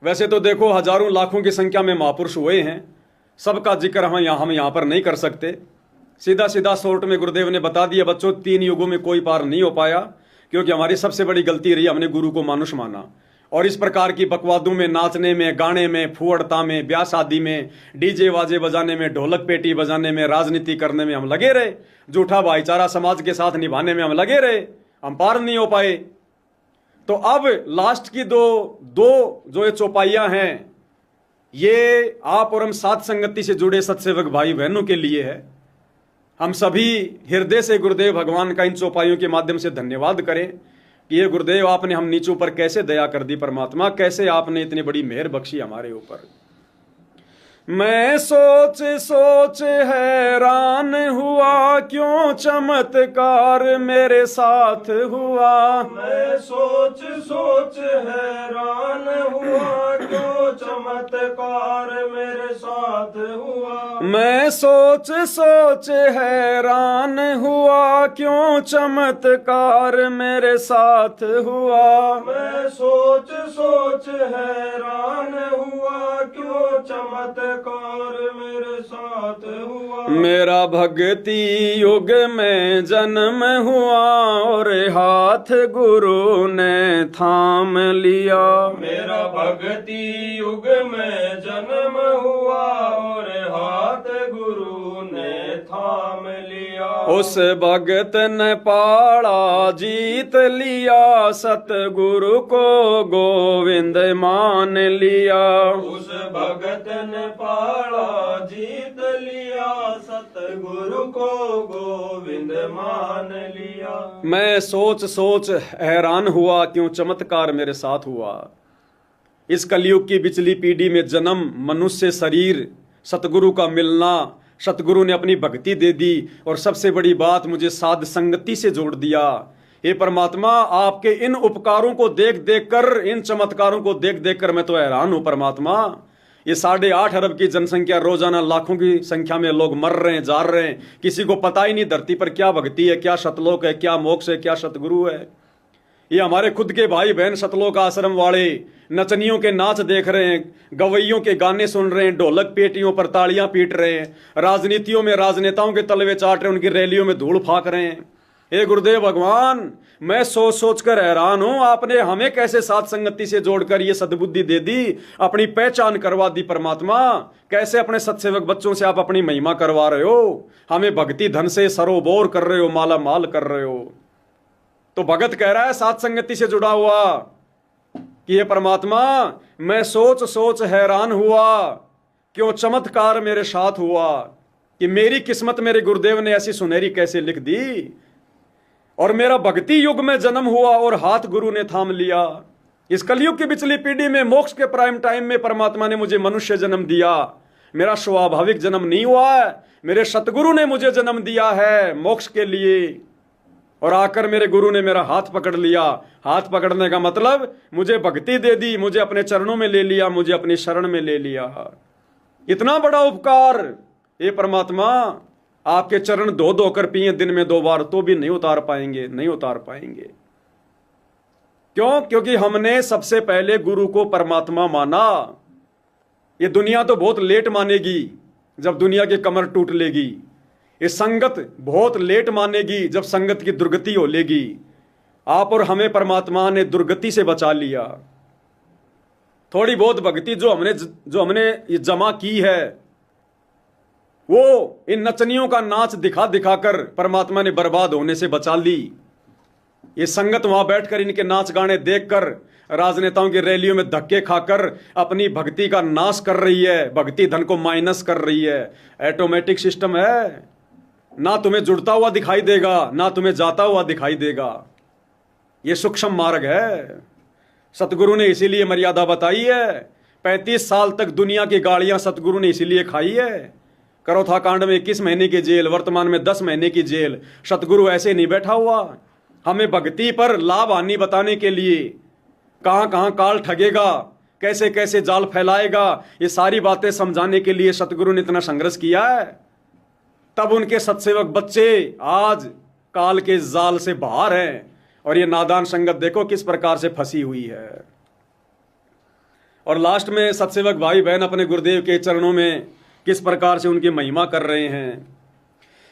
वैसे तो देखो हजारों लाखों की संख्या में महापुरुष हुए हैं, सबका जिक्र हम यहाँ पर नहीं कर सकते। सीधा सीधा शॉर्ट में गुरुदेव ने बता दिया बच्चों, 3 युगों में कोई पार नहीं हो पाया, क्योंकि हमारी सबसे बड़ी गलती रही, हमने गुरु को मानुष माना। और इस प्रकार की बकवादों में, नाचने में, गाने में, फुअड़ता में, ब्याह शादी में, डीजे वाजे बजाने में, ढोलक पेटी बजाने में, राजनीति करने में हम लगे रहे, झूठा भाईचारा समाज के साथ निभाने में हम लगे रहे, हम पार नहीं हो पाए। तो अब लास्ट की दो जो ये चौपाइयां हैं, ये आप और हम साथ संगति से जुड़े सत्सेवक भाई बहनों के लिए है। हम सभी हृदय से गुरुदेव भगवान का इन चौपाइयों के माध्यम से धन्यवाद करें कि ये गुरुदेव आपने हम नीचों पर कैसे दया कर दी, परमात्मा कैसे आपने इतनी बड़ी मेहर बख्शी हमारे ऊपर। मैं सोच सोच हैरान हुआ, क्यों चमत्कार मेरे साथ हुआ। मैं सोच सोच हैरान हुआ, क्यों चमत्कार मेरे साथ हुआ। मैं सोच सोच हैरान हुआ, क्यों चमत्कार मेरे साथ हुआ। मैं सोच सोच हैरान हुआ, क्यों चमत्कार मेरे साथ हुआ। मेरा भक्ति युग में जन्म हुआ और हाथ गुरु ने थाम लिया। मेरा भक्ति युग में जन्म हुआ और हाथ गुरु ने थाम लिया। उस भगत ने पाड़ा जीत लिया, सतगुरु को गोविंद मान लिया। उस भगत ने पाड़ा जीत लिया, सतगुरु को गोविंद मान लिया। मैं सोच सोच हैरान हुआ, क्यों चमत्कार मेरे साथ हुआ। इस कलयुग की पिछली पीढ़ी में जन्म, मनुष्य शरीर, सतगुरु का मिलना, सतगुरु ने अपनी भक्ति दे दी और सबसे बड़ी बात मुझे साध संगति से जोड़ दिया। हे परमात्मा, आपके इन उपकारों को देख देख कर, इन चमत्कारों को देख देख कर मैं तो हैरान हूं परमात्मा। ये 8.5 अरब की जनसंख्या, रोजाना लाखों की संख्या में लोग मर रहे हैं, जा रहे हैं, किसी को पता ही नहीं धरती पर क्या भक्ति है, क्या सतलोक है, क्या मोक्ष है, क्या सतगुरु है। ये हमारे खुद के भाई बहन सतलोक आश्रम वाले नचनियों के नाच देख रहे हैं, गवैयों के गाने सुन रहे हैं, ढोलक पेटियों पर तालियां पीट रहे हैं, राजनीतियों में राजनेताओं के तलवे चाट रहे हैं, उनकी रैलियों में धूल फाक रहे हैं। हे गुरुदेव भगवान, मैं सोच सोच कर हैरान हूं, आपने हमें कैसे साथ संगति से जोड़कर ये सद्बुद्धि दे दी, अपनी पहचान करवा दी परमात्मा। कैसे अपने सत्सेवक बच्चों से आप अपनी महिमा करवा रहे हो, हमें भक्ति धन से सरोबोर कर रहे हो, माला माल कर रहे हो। तो भगत कह रहा है साथ संगति से जुड़ा हुआ कि ये परमात्मा, मैं सोच सोच हैरान हुआ, क्यों चमत्कार मेरे साथ हुआ, कि मेरी किस्मत मेरे गुरुदेव ने ऐसी सुनहरी कैसे लिख दी, और मेरा भक्ति युग में जन्म हुआ और हाथ गुरु ने थाम लिया। इस कलयुग की पिछली पीढ़ी में, मोक्ष के प्राइम टाइम में परमात्मा ने मुझे मनुष्य जन्म दिया। मेरा स्वाभाविक जन्म नहीं हुआ है, मेरे सतगुरु ने मुझे जन्म दिया है मोक्ष के लिए। और आकर मेरे गुरु ने मेरा हाथ पकड़ लिया। हाथ पकड़ने का मतलब मुझे भक्ति दे दी, मुझे अपने चरणों में ले लिया, मुझे अपनी शरण में ले लिया। इतना बड़ा उपकार हे परमात्मा, आपके चरण धो धोकर पिए दिन में 2 बार तो भी नहीं उतार पाएंगे, नहीं उतार पाएंगे। क्यों? क्योंकि हमने सबसे पहले गुरु को परमात्मा माना। ये दुनिया तो बहुत लेट मानेगी, जब दुनिया की कमर टूट लेगी। ये संगत बहुत लेट मानेगी, जब संगत की दुर्गति हो लेगी। आप और हमें परमात्मा ने दुर्गति से बचा लिया। थोड़ी बहुत भक्ति जो हमने ये जमा की है, वो इन नचनियों का नाच दिखा दिखाकर परमात्मा ने बर्बाद होने से बचा ली। ये संगत वहां बैठकर इनके नाच गाने देखकर, राजनेताओं की रैलियों में धक्के खाकर अपनी भक्ति का नाश कर रही है, भक्ति धन को माइनस कर रही है। ऑटोमेटिक सिस्टम है, ना तुम्हें जुड़ता हुआ दिखाई देगा, ना तुम्हें जाता हुआ दिखाई देगा। यह सूक्ष्म मार्ग है। सतगुरु ने इसीलिए मर्यादा बताई है। 35 साल तक दुनिया की गाड़ियां सतगुरु ने इसीलिए खाई है। करोथा कांड में 21 महीने की जेल, वर्तमान में 10 महीने की जेल। सतगुरु ऐसे नहीं बैठा हुआ, हमें भक्ति पर लाभ हानि बताने के लिए, कहां कहां काल ठगेगा, कैसे कैसे जाल फैलाएगा, ये सारी बातें समझाने के लिए सतगुरु ने इतना संघर्ष किया है। तब उनके सत्सेवक बच्चे आज काल के जाल से बाहर हैं, और ये नादान संगत देखो किस प्रकार से फंसी हुई है। और लास्ट में सत्सेवक भाई बहन अपने गुरुदेव के चरणों में किस प्रकार से उनकी महिमा कर रहे हैं।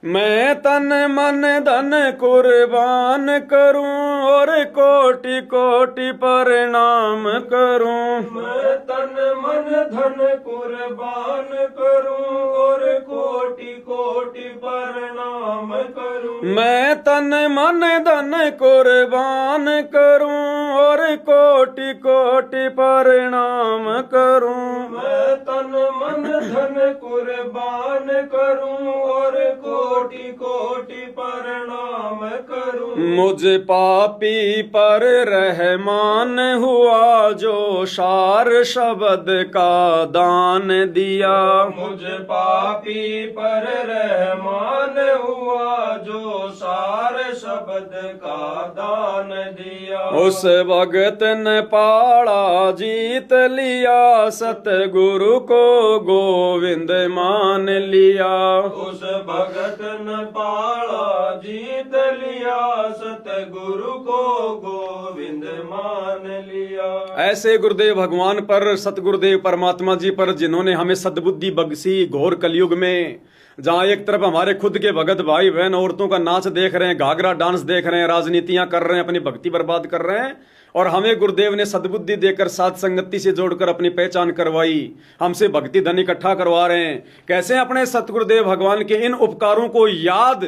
मैं तन मन धन कुर्बान करूं और कोटि कोटि प्रणाम करूं। मैं तन मन धन कुर्बान करूं और कोटि कोटि प्रणाम करूं। मैं तन मन धन कुर्बान करूं और कोटि कोटि प्रणाम करूं। मैं तन मन धन कुर्बान करूं और कोटि कोटि प्रणाम करूं। मुझ पापी पर रहमान हुआ जो सार शब्द का दान दिया। मुझ पापी पर रहमान हुआ जो सार शब्द का दान दिया। उस भगत ने पाड़ा जीत लिया सतगुरु को गोविंद मान लिया। उस भगत ने पाड़ा जीत लिया सतगुरु को गोविंद मान लिया। ऐसे गुरुदेव भगवान पर, सतगुरुदेव परमात्मा जी पर, जिन्होंने हमें सद्बुद्धि बख्शी घोर कलयुग में, जहाँ एक तरफ हमारे खुद के भगत भाई बहन औरतों का नाच देख रहे हैं, घाघरा डांस देख रहे हैं, राजनीतियां कर रहे हैं, अपनी भक्ति बर्बाद कर रहे हैं, और हमें गुरुदेव ने सद्बुद्धि देकर साथ संगति से जोड़कर अपनी पहचान करवाई, हमसे भक्ति धन इकट्ठा करवा रहे हैं। कैसे अपने सतगुरुदेव भगवान के इन उपकारों को याद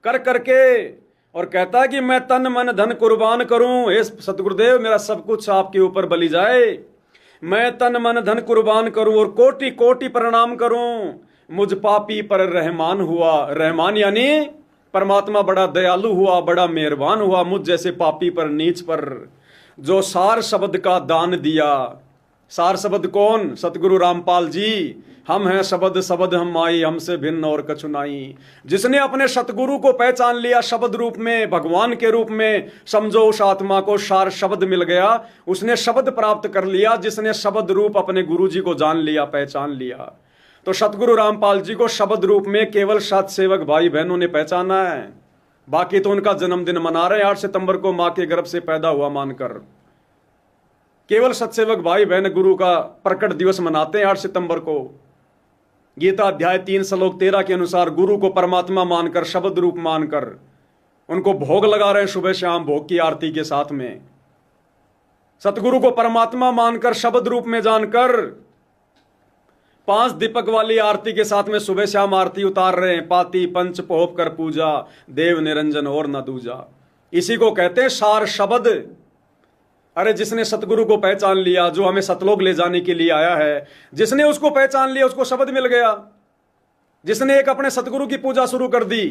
कर करके, और कहता है कि मैं तन मन धन कुर्बान करूं। हे सतगुरुदेव, मेरा सब कुछ आपके ऊपर बलि जाए, मैं तन मन धन कुर्बान करूं और कोटि कोटि प्रणाम करूं। मुझ पापी पर रहमान हुआ। रहमान यानी परमात्मा बड़ा दयालु हुआ, बड़ा मेहरबान हुआ मुझ जैसे पापी पर, नीच पर, जो सार शब्द का दान दिया। सार शब्द कौन? सतगुरु रामपाल जी। हम हैं शब्द शब्द हम माई, हमसे भिन्न और कछु नाई। जिसने अपने सतगुरु को पहचान लिया शब्द रूप में, भगवान के रूप में, समझो उस आत्मा को सार शब्द मिल गया, उसने शब्द प्राप्त कर लिया। जिसने शब्द रूप अपने गुरु जी को जान लिया, पहचान लिया, तो सतगुरु रामपाल जी को शब्द रूप में केवल सत्सेवक भाई बहनों ने पहचाना है। बाकी तो उनका जन्मदिन मना रहे हैं 8 सितंबर को, मां के गर्भ से पैदा हुआ मानकर। केवल सत्सेवक भाई बहन गुरु का प्रकट दिवस मनाते हैं 8 सितंबर को। गीता अध्याय 3 श्लोक 13 के अनुसार गुरु को परमात्मा मानकर, शब्द रूप मानकर उनको भोग लगा रहे हैं सुबह शाम, भोग की आरती के साथ में। सतगुरु को परमात्मा मानकर, शब्द रूप में जानकर 5 दीपक वाली आरती के साथ में सुबह शाम आरती उतार रहे हैं। पाती पंच पोप कर पूजा, देव निरंजन और न दूजा। इसी को कहते हैं सार शब्द। अरे जिसने सतगुरु को पहचान लिया, जो हमें सतलोक ले जाने के लिए आया है, जिसने उसको पहचान लिया, उसको शब्द मिल गया। जिसने एक अपने सतगुरु की पूजा शुरू कर दी,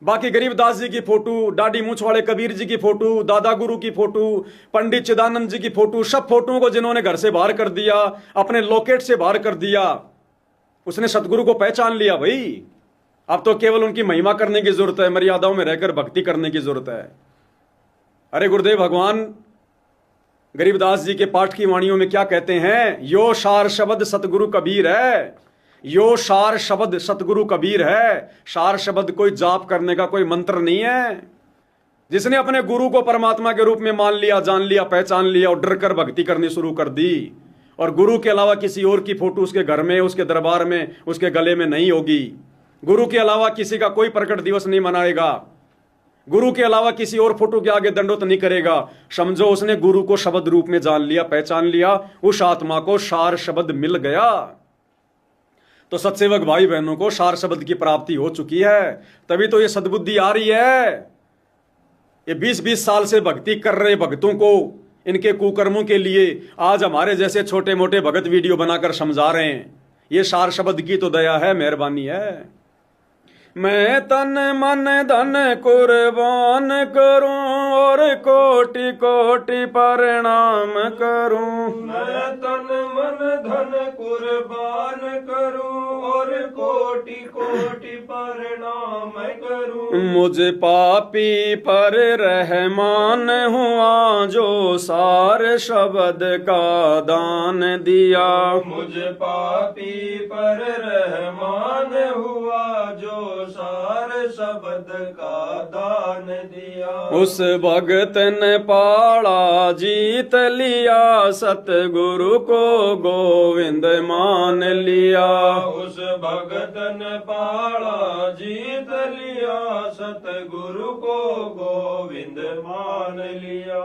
बाकी गरीबदास जी की फोटो, दाढ़ी मूछ वाले कबीर जी की फोटो, दादा गुरु की फोटो, पंडित चिदानंद जी की फोटो, सब फोटोओं को जिन्होंने घर से बाहर कर दिया, अपने लॉकेट से बाहर कर दिया, उसने सतगुरु को पहचान लिया। भाई अब तो केवल उनकी महिमा करने की जरूरत है, मर्यादाओं में रहकर भक्ति करने की जरूरत है। अरे गुरुदेव भगवान गरीबदास जी के पाठ की वाणियों में क्या कहते हैं? यो सार शब्द सतगुरु कबीर है। यो सार शब्द सतगुरु कबीर है। सार शब्द कोई जाप करने का कोई मंत्र नहीं है। जिसने अपने गुरु को परमात्मा के रूप में मान लिया, जान लिया, पहचान लिया और डर कर भक्ति करनी शुरू कर दी, और गुरु के अलावा किसी और की फोटो उसके घर में, उसके दरबार में, उसके गले में नहीं होगी। गुरु के अलावा किसी का कोई प्रकट दिवस नहीं मनाएगा। गुरु के अलावा किसी और फोटो के आगे दंडोत नहीं करेगा। समझो उसने गुरु को शब्द रूप में जान लिया, पहचान लिया, उस आत्मा को सार शब्द मिल गया। तो सत्सेवक भाई बहनों को सार शब्द की प्राप्ति हो चुकी है, तभी तो ये सद्बुद्धि आ रही है। ये 20-20 साल से भक्ति कर रहे भक्तों को इनके कुकर्मों के लिए आज हमारे जैसे छोटे मोटे भगत वीडियो बनाकर समझा रहे हैं। ये सार शब्द की तो दया है, मेहरबानी है। मैं तन मन धन कुर्बान करूं और कोटि कोटि प्रणाम करूं। मैं तन मन धन कुर्बान करूं और कोटि कोटि प्रणाम करूं। मुझ पापी पर रहमान हुआ जो सार शब्द का दान दिया। मुझ पापी पर रहमान हुआ जो सार शब्द का दान दिया। उस भगत ने पाला जीत लिया सतगुरु को गोविंद मान लिया। उस भगत ने पाला जीत लिया सतगुरु को गोविंद मान लिया।